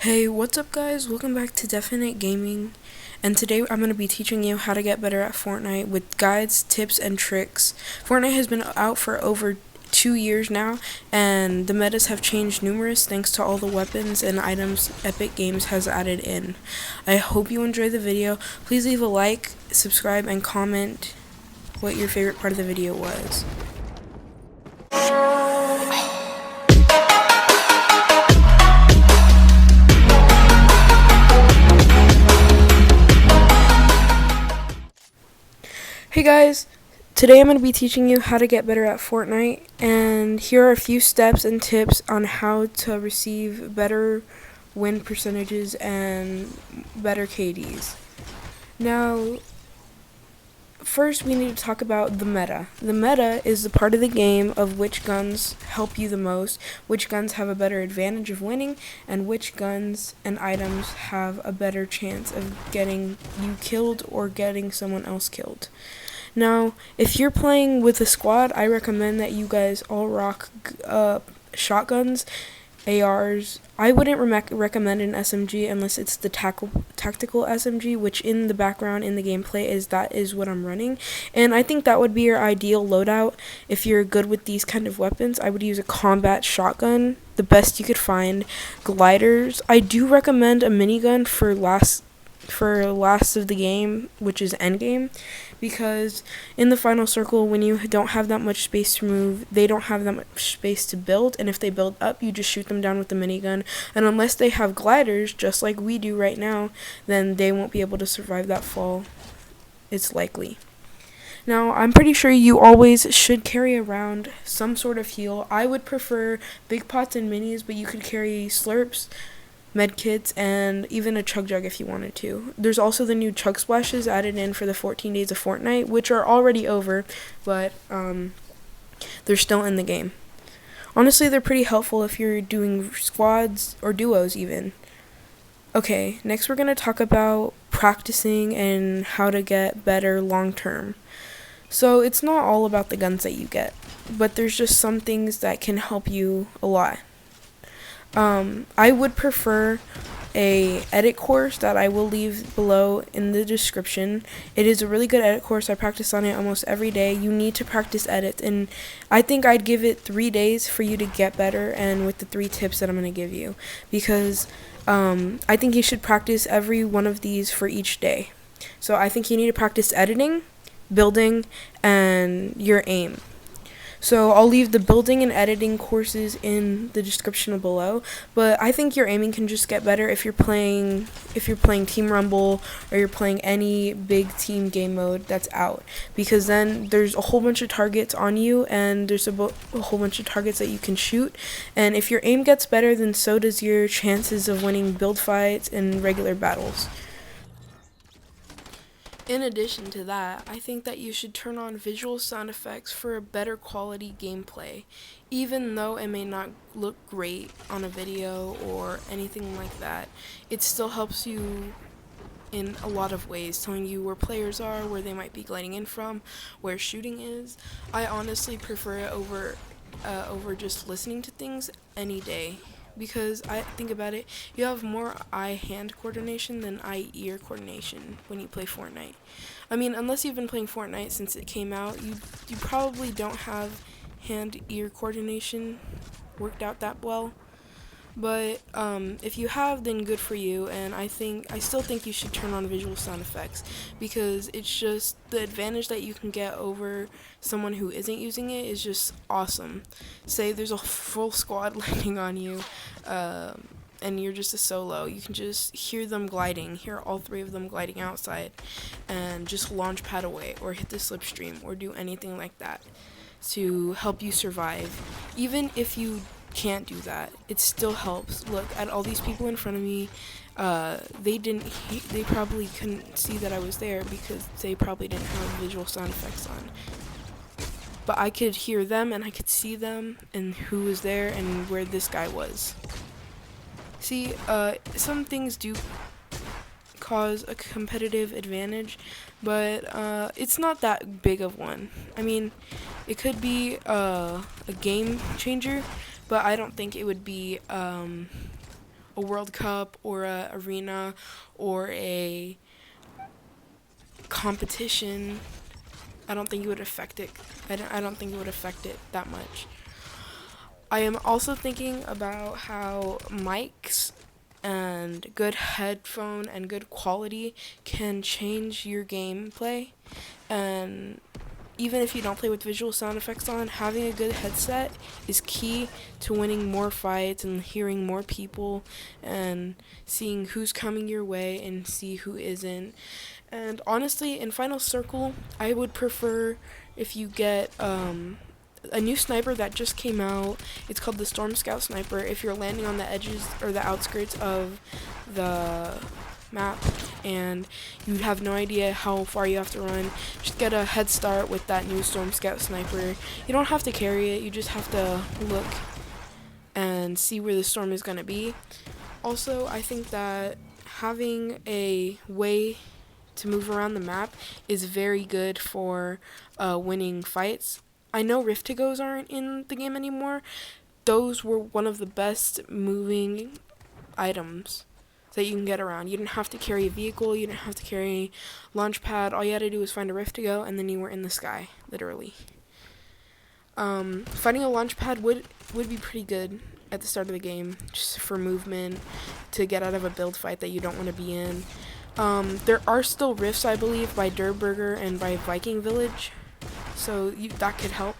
Hey, what's up guys? Welcome back to Definite Gaming. And today I'm going to be teaching you how to get better at Fortnite with guides, tips, and tricks. Fortnite has been out for over 2 years now, and the metas have changed numerous thanks to all the weapons and items Epic Games has added in. I hope you enjoyed the video. Please leave a like, subscribe, and comment what your favorite part of the video was. Hey guys, today I'm going to be teaching you how to get better at Fortnite, and here are a few steps and tips on how to receive better win percentages and better KDs. Now, first we need to talk about the meta. The meta is the part of the game of which guns help you the most, which guns have a better advantage of winning, and which guns and items have a better chance of getting you killed or getting someone else killed. Now, if you're playing with a squad, I recommend that you guys all rock shotguns, ARs. I wouldn't recommend an SMG unless it's the tactical SMG, which in the background in the gameplay is what I'm running. And I think that would be your ideal loadout. If you're good with these kind of weapons, I would use a combat shotgun, the best you could find. Gliders. I do recommend a minigun for last of the game, which is endgame, because in the final circle, when you don't have that much space to move, they don't have that much space to build, and if they build up, you just shoot them down with the minigun, and unless they have gliders, just like we do right now, then they won't be able to survive that fall. It's likely. Now, I'm pretty sure you always should carry around some sort of heal. I would prefer big pots and minis, but you could carry slurps, medkits, and even a chug jug if you wanted to. There's also the new chug splashes added in for the 14 days of Fortnite, which are already over, but they're still in the game. Honestly, they're pretty helpful if you're doing squads or duos even. Okay, next we're going to talk about practicing and how to get better long term. So it's not all about the guns that you get, but there's just some things that can help you a lot. I would prefer a edit course that I will leave below in the description. It is a really good edit course. I practice on it almost every day. You need to practice edit, and I think I'd give it 3 days for you to get better, and with the 3 tips that I'm going to give you, because I think you should practice every one of these for each day. So I think you need to practice editing, building, and your aim. So I'll leave the building and editing courses in the description below, but I think your aiming can just get better if you're playing Team Rumble or you're playing any big team game mode that's out, because then there's a whole bunch of targets on you, and there's a whole bunch of targets that you can shoot, and if your aim gets better, then so does your chances of winning build fights and regular battles. In addition to that, I think that you should turn on visual sound effects for a better quality gameplay. Even though it may not look great on a video or anything like that, it still helps you in a lot of ways, telling you where players are, where they might be gliding in from, where shooting is. I honestly prefer it over just listening to things any day, because I think about it, you have more eye-hand coordination than eye-ear coordination when you play Fortnite. I mean, unless you've been playing Fortnite since it came out, you probably don't have hand-ear coordination worked out that well. But if you have, then good for you, and I still think you should turn on visual sound effects, because it's just the advantage that you can get over someone who isn't using it is just awesome. Say there's a full squad landing on you, and you're just a solo. You can just hear them gliding, hear all 3 of them gliding outside, and just launch pad away, or hit the slipstream, or do anything like that to help you survive. Even if you can't do that, it still helps. Look at all these people in front of me. They probably couldn't see that I was there because they probably didn't have visual sound effects on, but I could hear them and I could see them and who was there and where this guy was. See, some things do cause a competitive advantage, but it's not that big of one. I mean, it could be a game changer, but I don't think it would be a World Cup or a arena or a competition, I don't think it would affect it. I don't think it would affect it that much. I am also thinking about how mics and good headphone and good quality can change your gameplay. And even if you don't play with visual sound effects on, having a good headset is key to winning more fights and hearing more people and seeing who's coming your way and see who isn't. And honestly, in Final Circle, I would prefer if you get a new sniper that just came out. It's called the Storm Scout Sniper. If you're landing on the edges or the outskirts of the map and you have no idea how far you have to run, just get a head start with that new Storm Scout Sniper. You don't have to carry it, you just have to look and see where the storm is going to be. Also, I think that having a way to move around the map is very good for winning fights. I know Riftigos aren't in the game anymore. Those were one of the best moving items that you can get around. You didn't have to carry a vehicle, you didn't have to carry a launch pad. All you had to do was find a Riftigo and then you were in the sky, literally. Finding a launch pad would be pretty good at the start of the game, just for movement, to get out of a build fight that you don't want to be in. There are still rifts, I believe, by Durburger and by Viking Village, so that could help.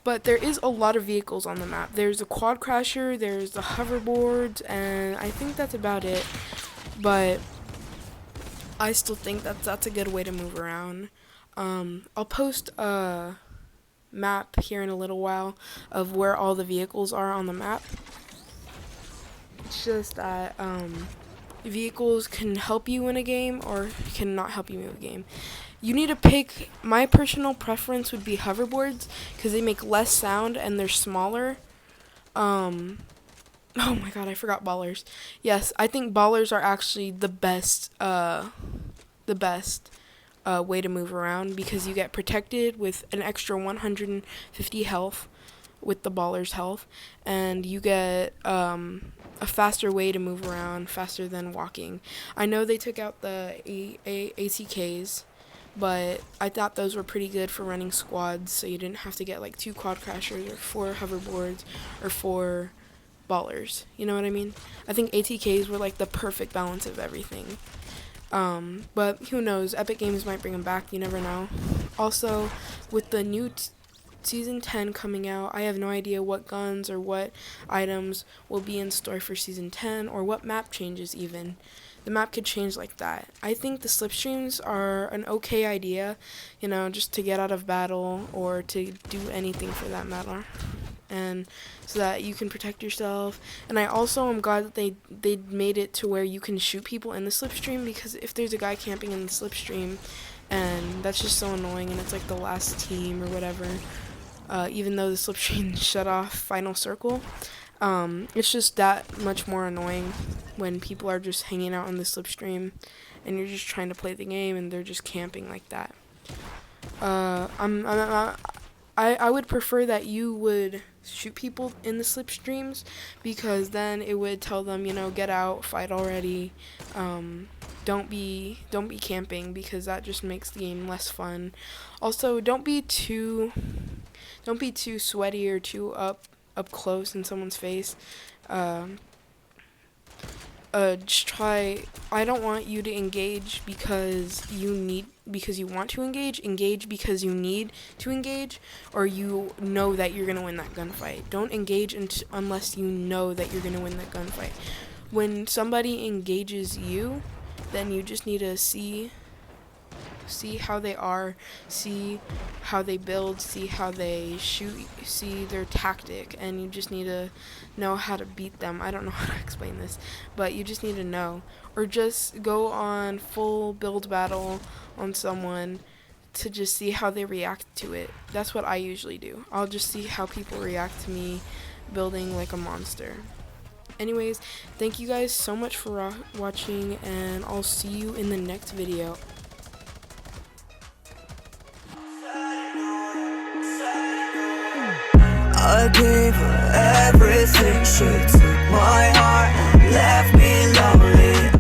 But there is a lot of vehicles on the map. There's a quad crasher, there's the hoverboards, and I think that's about it. But I still think that's a good way to move around. I'll post a map here in a little while of where all the vehicles are on the map. It's just that vehicles can help you win a game or cannot help you win a game. You need to pick. My personal preference would be hoverboards because they make less sound and they're smaller. Oh my god, I forgot ballers. Yes, I think ballers are actually the best way to move around because you get protected with an extra 150 health with the baller's health, and you get a faster way to move around, faster than walking. I know they took out the ATKs, but I thought those were pretty good for running squads, so you didn't have to get like 2 quad crashers or 4 hoverboards or 4 ballers. You know what I mean? I think ATKs were like the perfect balance of everything. But who knows? Epic Games might bring them back. You never know. Also, with the new Season 10 coming out, I have no idea what guns or what items will be in store for Season 10 or what map changes even. The map could change like that. I think the slipstreams are an okay idea, you know, just to get out of battle or to do anything for that matter. And so that you can protect yourself. And I also am glad that they made it to where you can shoot people in the slipstream, because if there's a guy camping in the slipstream and that's just so annoying and it's like the last team or whatever, even though the slipstream shut off Final Circle, it's just that much more annoying when people are just hanging out in the slipstream and you're just trying to play the game and they're just camping like that. I would prefer that you would shoot people in the slipstreams, because then it would tell them, you know, get out, fight already. Don't be camping, because that just makes the game less fun. Also, don't be too sweaty or too up close in someone's face. Just try. I don't want you to engage because you want to engage. Engage because you need to engage, or you know that you're gonna win that gunfight. Don't engage unless you know that you're gonna win that gunfight. When somebody engages you, then you just need to see how they are, see how they build, see how they shoot, see their tactic, and you just need to know how to beat them. I don't know how to explain this, but you just need to know. Or just go on full build battle on someone to just see how they react to it. That's what I usually do. I'll just see how people react to me building like a monster. Anyways, thank you guys so much for watching, and I'll see you in the next video. I gave her everything, she took my heart and left